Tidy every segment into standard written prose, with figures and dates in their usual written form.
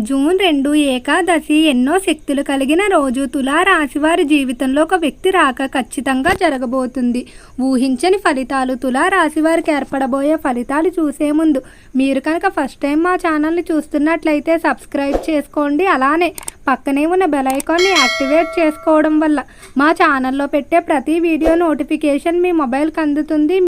June 2 Ekadashi ఎన్నో శక్తులు కలిగిన రోజు. తులారాశివారి జీవితంలో ఒక వ్యక్తి రాక ఖచ్చితంగా జరగబోతుంది. ఊహించని ఫలితాలు. తులారాశివారికి ఏర్పడబోయే ఫలితాలు చూసే ముందు మీరు కనుక ఫస్ట్ టైం మా ఛానల్ని చూస్తున్నట్లయితే సబ్స్క్రైబ్ చేసుకోండి. అలానే పక్కనే ఉన్న బెల్ ఐకాన్ని యాక్టివేట్ చేసుకోవడం వల్ల మా ఛానల్లో పెట్టే ప్రతి వీడియో నోటిఫికేషన్ మీ మొబైల్కి అందుతుంది.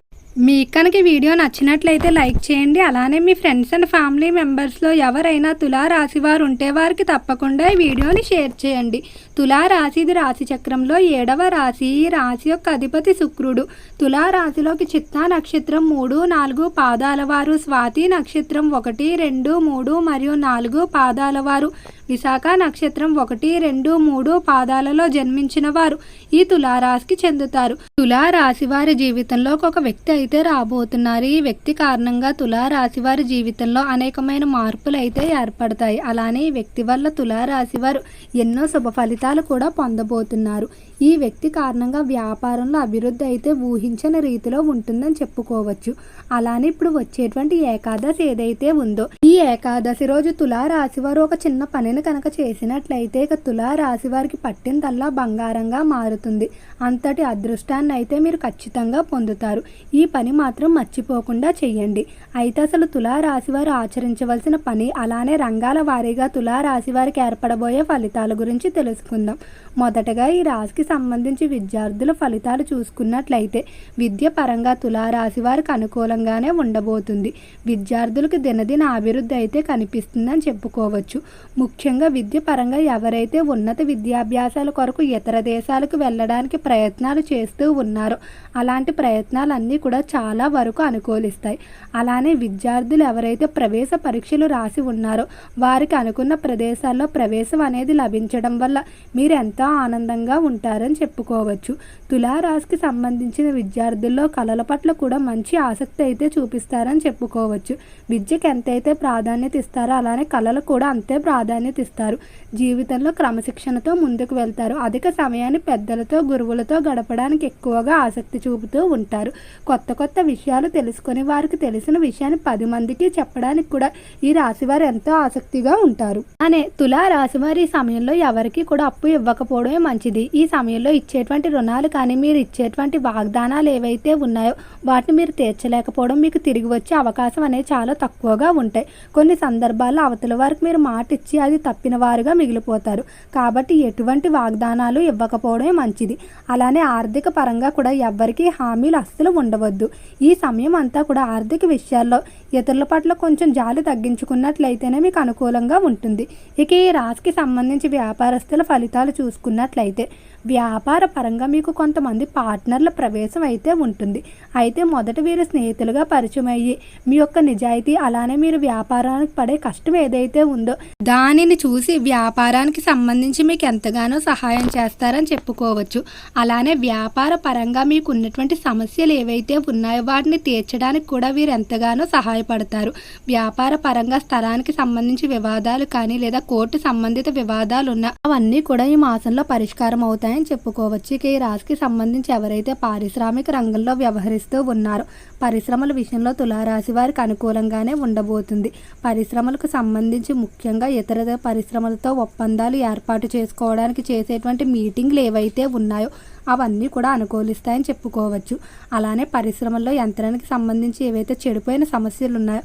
మీకు కనుక వీడియో నచ్చినట్లయితే లైక్ చేయండి. అలానే మీ ఫ్రెండ్స్ అండ్ ఫ్యామిలీ మెంబర్స్లో ఎవరైనా తులారాశి వారు ఉంటే వారికి తప్పకుండా ఈ వీడియోని షేర్ చేయండి. తులారాశి ఇది రాశి చక్రంలో 7వ రాశి. ఈ రాశి యొక్క అధిపతి శుక్రుడు. తులారాశిలోకి చిత్తా నక్షత్రం 3, 4 పాదాల వారు, స్వాతి నక్షత్రం 1, 2, 3 మరియు 4 పాదాల వారు, విశాఖ నక్షత్రం 1, 2, 3 పాదాలలో జన్మించిన వారు ఈ తులారాశికి చెందుతారు. తులారాశి వారి జీవితంలో ఒక వ్యక్తి అయితే రాబోతున్నారు. ఈ వ్యక్తి కారణంగా తులారాశి వారి జీవితంలో అనేకమైన మార్పులు అయితే ఏర్పడతాయి. అలానే ఈ వ్యక్తి వల్ల తులారాశి వారు ఎన్నో శుభ ఫలితాలు కూడా పొందబోతున్నారు. ఈ వ్యక్తి కారణంగా వ్యాపారంలో అభివృద్ధి అయితే ఊహించని రీతిలో ఉంటుందని చెప్పుకోవచ్చు. అలానే ఇప్పుడు వచ్చేటువంటి ఏకాదశి ఏదైతే ఉందో ఈ ఏకాదశి రోజు తులారాశి వారు ఒక చిన్న పనిని కనుక చేసినట్లయితే ఇక తులారాశి వారికి పట్టిందల్లా బంగారంగా మారుతుంది. అంతటి అదృష్టాన్ని అయితే మీరు ఖచ్చితంగా పొందుతారు. ఈ పని మాత్రం మర్చిపోకుండా చెయ్యండి. అయితే అసలు తులారాశి వారు ఆచరించవలసిన పని, అలానే రంగాల వారీగా తులారాశి వారికి ఏర్పడబోయే ఫలితాల గురించి తెలుసుకుందాం. మొదటగా ఈ రాశికి సంబంధించి విద్యార్థుల ఫలితాలు చూసుకున్నట్లయితే విద్య పరంగా తులారాశి వారికి అనుకూలంగానే ఉండబోతుంది. విద్యార్థులకు దినదిన అభివృద్ధి అయితే కనిపిస్తుందని చెప్పుకోవచ్చు. ముఖ్యంగా విద్య పరంగా ఎవరైతే ఉన్నత విద్యాభ్యాసాల కొరకు ఇతర దేశాలకు వెళ్ళడానికి ప్రయత్నాలు చేస్తూ ఉన్నారో అలాంటి ప్రయత్నాలన్నీ కూడా చాలా వరకు అనుకూలిస్తాయి. అలానే విద్యార్థులు ఎవరైతే ప్రవేశ పరీక్షలు రాసి ఉన్నారో వారికి అనుకున్న ప్రదేశాల్లో ప్రవేశం అనేది లభించడం వల్ల మీరు ఎంతో ఆనందంగా ఉంటారని చెప్పుకోవచ్చు. తులారాశికి సంబంధించిన విద్యార్థుల్లో కళల పట్ల కూడా మంచి ఆసక్తి అయితే చూపిస్తారని చెప్పుకోవచ్చు. విద్యకు ఎంతైతే ప్రాధాన్యత ఇస్తారో అలానే కళలకు కూడా అంతే ప్రాధాన్యత ఇస్తారు. జీవితంలో క్రమశిక్షణతో ముందుకు వెళ్తారు. అధిక సమయాన్ని పెద్దలతో గురువులతో గడపడానికి ఎక్కువగా ఆసక్తి చూపుతూ ఉంటారు. కొత్త కొత్త విషయాలు తెలుసుకొని వారికి తెలిసిన విషయాన్ని 10 మందికి చెప్పడానికి కూడా ఈ రాశివారు ఎంతో ఆసక్తిగా ఉంటారు. అనే తులారాశి వారి ఈ సమయంలో ఎవరికి కూడా అప్పు ఇవ్వకపోవడమే మంచిది. ఈ సమయంలో ఇచ్చేటువంటి రుణాలు కానీ మీరు ఇచ్చేటువంటి వాగ్దానాలు ఏవైతే ఉన్నాయో వాటిని మీరు తీర్చలేకపోవడం, మీకు తిరిగి వచ్చే అవకాశం అనేది చాలా తక్కువగా ఉంటాయి. కొన్ని సందర్భాల్లో అవతల వారికి మీరు మాట ఇచ్చి అది తప్పిన వారుగా మిగిలిపోతారు. కాబట్టి ఎటువంటి వాగ్దానాలు ఇవ్వకపోవడమే మంచిది. అలానే ఆర్థిక పరంగా కూడా ఎవ్వరికీ హామీలు అస్సలు ఉండవద్దు. ఈ సమయం అంతా కూడా ఆర్థిక విషయాల్లో ఇతరుల పట్ల కొంచెం జాలి తగ్గించుకున్నట్లయితేనే మీకు అనుకూలంగా ఉంటుంది. ఇక ఈ రాశికి సంబంధించి వ్యాపారస్తుల ఫలితాలు చూసుకున్నట్లయితే వ్యాపార పరంగా మీకు కొంతమంది పార్ట్నర్ల ప్రవేశం అయితే ఉంటుంది. అయితే మొదట వీరు స్నేహితులుగా పరిచయం అయ్యి మీ యొక్క నిజాయితీ అలానే మీరు వ్యాపారానికి పడే కష్టం ఏదైతే ఉందో దానిని చూసి వ్యాపారానికి సంబంధించి మీకు ఎంతగానో సహాయం చేస్తారని చెప్పుకోవచ్చు. అలానే వ్యాపార పరంగా మీకు ఉన్నటువంటి సమస్యలు ఏవైతే ఉన్నాయో వాటిని తీర్చడానికి కూడా వీరు ఎంతగానో సహాయపడతారు. వ్యాపార పరంగా స్థలానికి సంబంధించి వివాదాలు కానీ లేదా కోర్టు సంబంధిత వివాదాలు ఉన్నా అవన్నీ కూడా ఈ మాసంలో పరిష్కారం అవుతాయని చెప్పుకోవచ్చు. ఇక ఈ రాశికి సంబంధించి ఎవరైతే పారిశ్రామిక రంగంలో వ్యవహరిస్తూ ఉన్నారో పరిశ్రమల విషయంలో తులారాశి వారికి అనుకూలంగానే ఉండబోతుంది. పరిశ్రమలకు సంబంధించి ముఖ్యంగా ఇతర పరిశ్రమలతో ఒప్పందాలు ఏర్పాటు చేసుకోవడానికి చేసేటువంటి మీటింగ్లు ఏవైతే ఉన్నాయో అవన్నీ కూడా అనుకూలిస్తాయని చెప్పుకోవచ్చు. అలానే పరిశ్రమల్లో యంత్రానికి సంబంధించి ఏవైతే చెడిపోయిన సమస్యలు ఉన్నాయో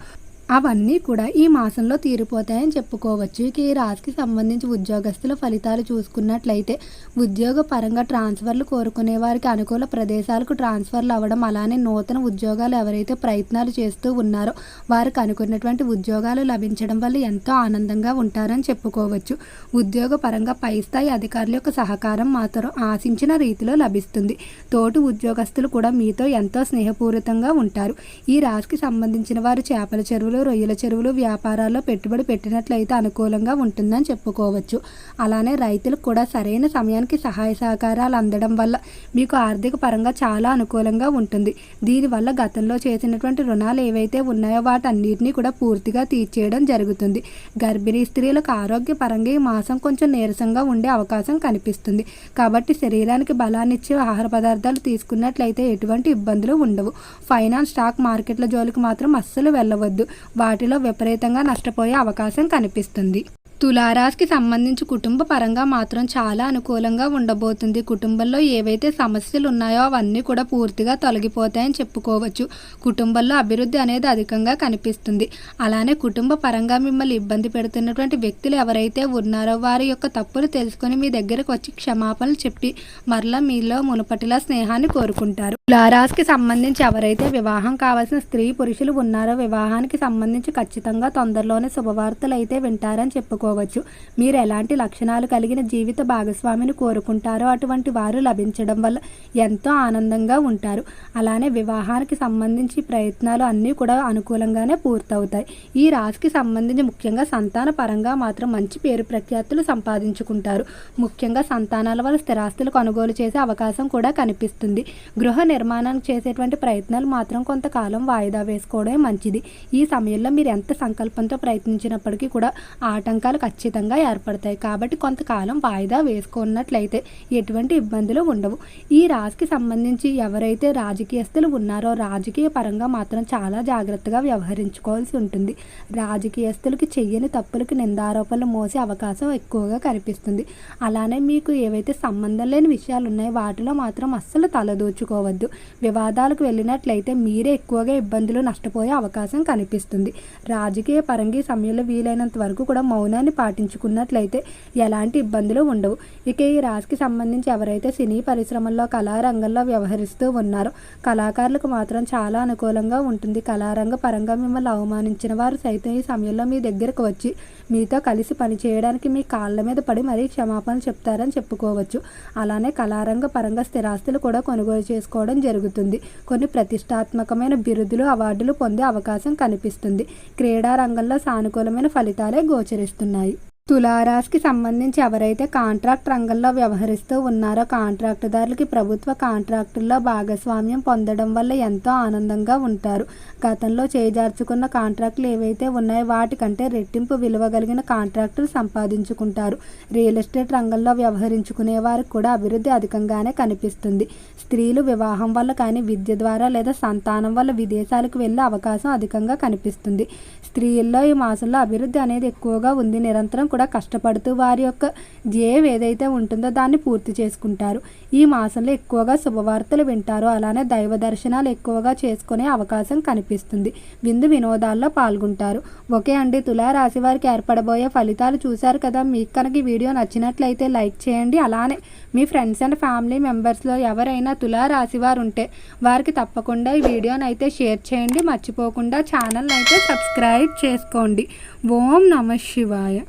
అవన్నీ కూడా ఈ మాసంలో తీరిపోతాయని చెప్పుకోవచ్చు. ఇక ఈ రాశికి సంబంధించి ఉద్యోగస్తుల ఫలితాలు చూసుకున్నట్లయితే ఉద్యోగ పరంగా ట్రాన్స్ఫర్లు కోరుకునే వారికి అనుకూల ప్రదేశాలకు ట్రాన్స్ఫర్లు అవ్వడం, అలానే నూతన ఉద్యోగాలు ఎవరైతే ప్రయత్నాలు చేస్తూ ఉన్నారో వారికి అనుకున్నటువంటి ఉద్యోగాలు లభించడం వల్ల ఎంతో ఆనందంగా ఉంటారని చెప్పుకోవచ్చు. ఉద్యోగ పరంగా పై స్థాయి అధికారుల యొక్క సహకారం మాత్రం ఆశించిన రీతిలో లభిస్తుంది. తోటి ఉద్యోగస్తులు కూడా మీతో ఎంతో స్నేహపూరితంగా ఉంటారు. ఈ రాశికి సంబంధించిన వారు చేపల చెరువులు, రొయ్యల చెరువులు వ్యాపారాల్లో పెట్టుబడి పెట్టినట్లయితే అనుకూలంగా ఉంటుందని చెప్పుకోవచ్చు. అలానే రైతులకు కూడా సరైన సమయానికి సహాయ సహకారాలు అందడం వల్ల మీకు ఆర్థిక పరంగా చాలా అనుకూలంగా ఉంటుంది. దీనివల్ల గతంలో చేసినటువంటి రుణాలు ఏవైతే ఉన్నాయో వాటన్నిటినీ కూడా పూర్తిగా తీర్చేయడం జరుగుతుంది. గర్భిణీ స్త్రీలకు ఆరోగ్య పరంగా ఈ మాసం కొంచెం నీరసంగా ఉండే అవకాశం కనిపిస్తుంది. కాబట్టి శరీరానికి బలాన్ని ఇచ్చే ఆహార పదార్థాలు తీసుకున్నట్లయితే ఎటువంటి ఇబ్బందులు ఉండవు. ఫైనాన్స్, స్టాక్ మార్కెట్ల జోలికి మాత్రం అస్సలు వెళ్ళవద్దు. వాటిలో విపరీతంగా నష్టపోయే అవకాశం కనిపిస్తుంది. తులారాశికి సంబంధించి కుటుంబ పరంగా మాత్రం చాలా అనుకూలంగా ఉండబోతుంది. కుటుంబంలో ఏవైతే సమస్యలు ఉన్నాయో అవన్నీ కూడా పూర్తిగా తొలగిపోతాయని చెప్పుకోవచ్చు. కుటుంబంలో అభివృద్ధి అనేది అధికంగా కనిపిస్తుంది. అలానే కుటుంబ పరంగా మిమ్మల్ని ఇబ్బంది పెడుతున్నటువంటి వ్యక్తులు ఎవరైతే ఉన్నారో వారి యొక్క తప్పులు తెలుసుకొని మీ దగ్గరకు వచ్చి క్షమాపణలు చెప్పి మరలా మీలో మునుపటిలా స్నేహాన్ని కోరుకుంటారు. తులారాశికి సంబంధించి ఎవరైతే వివాహం కావాల్సిన స్త్రీ పురుషులు ఉన్నారో వివాహానికి సంబంధించి ఖచ్చితంగా తొందరలోనే శుభవార్తలు అయితే వింటారని చెప్పుకోవచ్చు. మీరు ఎలాంటి లక్షణాలు కలిగిన జీవిత భాగస్వామిని కోరుకుంటారో అటువంటి వారు లభించడం వల్ల ఎంతో ఆనందంగా ఉంటారు. అలానే వివాహానికి సంబంధించి ప్రయత్నాలు అన్నీ కూడా అనుకూలంగానే పూర్తవుతాయి. ఈ రాశికి సంబంధించి ముఖ్యంగా సంతాన పరంగా మాత్రం మంచి పేరు ప్రఖ్యాతులు సంపాదించుకుంటారు. ముఖ్యంగా సంతానాల వల్ల స్థిరాస్తులు కొనుగోలు చేసే అవకాశం కూడా కనిపిస్తుంది. గృహ నిర్మాణానికి చేసేటువంటి ప్రయత్నాలు మాత్రం కొంతకాలం వాయిదా వేసుకోవడమే మంచిది. ఈ సమయంలో మీరు ఎంత సంకల్పంతో ప్రయత్నించినప్పటికీ కూడా ఆటంకాలు ఖచ్చితంగా ఏర్పడతాయి. కాబట్టి కొంతకాలం వాయిదా వేసుకున్నట్లయితే ఎటువంటి ఇబ్బందులు ఉండవు. ఈ రాశికి సంబంధించి ఎవరైతే రాజకీయస్తులు ఉన్నారో రాజకీయ పరంగా మాత్రం చాలా జాగ్రత్తగా వ్యవహరించుకోవాల్సి ఉంటుంది. రాజకీయస్తులకి చెయ్యని తప్పులకి నిందారోపణలు మోసే అవకాశం ఎక్కువగా కనిపిస్తుంది. అలానే మీకు ఏవైతే సంబంధం లేని విషయాలు ఉన్నాయో వాటిలో మాత్రం అస్సలు తలదూచుకోవద్దు. వివాదాలకు వెళ్ళినట్లయితే మీరే ఎక్కువగా ఇబ్బందులు నష్టపోయే అవకాశం కనిపిస్తుంది. రాజకీయ పరంగా ఈ సమయంలో వీలైనంత వరకు కూడా మౌనాన్ని పాటించుకున్నట్లయితే ఎలాంటి ఇబ్బందులు ఉండవు. ఇక ఈ రాశికి సంబంధించి ఎవరైతే సినీ పరిశ్రమల్లో కళారంగంలో వ్యవహరిస్తూ ఉన్నారో కళాకారులకు మాత్రం చాలా అనుకూలంగా ఉంటుంది. కళారంగ పరంగా మిమ్మల్ని అవమానించిన వారు సైతం ఈ సమయంలో మీ దగ్గరకు వచ్చి మీతో కలిసి పనిచేయడానికి మీ కాళ్ళ మీద పడి మరీ క్షమాపణలు చెప్తారని చెప్పుకోవచ్చు. అలానే కళారంగ పరంగా స్థిరాస్తులు కూడా కొనుగోలు చేసుకోవడం జరుగుతుంది. కొన్ని ప్రతిష్టాత్మకమైన బిరుదులు అవార్డులు పొందే అవకాశం కనిపిస్తుంది. క్రీడా రంగంలో సానుకూలమైన ఫలితాలే గోచరిస్తున్నాయి. తులారాశికి సంబంధించి ఎవరైతే కాంట్రాక్ట్ రంగంలో వ్యవహరిస్తూ ఉన్నారో కాంట్రాక్టుదారులకి ప్రభుత్వ కాంట్రాక్టుల్లో భాగస్వామ్యం పొందడం వల్ల ఎంతో ఆనందంగా ఉంటారు. గతంలో చేజార్చుకున్న కాంట్రాక్టులు ఏవైతే ఉన్నాయో వాటికంటే రెట్టింపు విలువ కలిగిన కాంట్రాక్టులు సంపాదించుకుంటారు. రియల్ ఎస్టేట్ రంగంలో వ్యవహరించుకునే వారికి కూడా అభివృద్ధి అధికంగానే కనిపిస్తుంది. స్త్రీలు వివాహం వల్ల కానీ విద్య ద్వారా లేదా సంతానం వల్ల విదేశాలకు వెళ్ళే అవకాశం అధికంగా కనిపిస్తుంది. స్త్రీల్లో ఈ మాసంలో అభివృద్ధి అనేది ఎక్కువగా ఉంది. నిరంతరం కూడా కష్టపడుతూ వారి యొక్క ధ్యేయం ఏదైతే ఉంటుందో దాన్ని పూర్తి చేసుకుంటారు. ఈ మాసంలో ఎక్కువగా శుభవార్తలు వింటారు. అలానే దైవ దర్శనాలు ఎక్కువగా చేసుకునే అవకాశం కనిపిస్తుంది. విందు వినోదాల్లో పాల్గొంటారు. ఓకే అండి, తులారాశి వారికి ఏర్పడబోయే ఫలితాలు చూశారు కదా. మీకు కనుక ఈ వీడియో నచ్చినట్లయితే లైక్ చేయండి. అలానే మీ ఫ్రెండ్స్ అండ్ ఫ్యామిలీ మెంబర్స్లో ఎవరైనా తులారాశి వారు ఉంటే వారికి తప్పకుండా ఈ వీడియోని అయితే షేర్ చేయండి. మర్చిపోకుండా ఛానల్ అయితే సబ్స్క్రైబ్ చేసుకోండి. ఓం నమః శివాయ.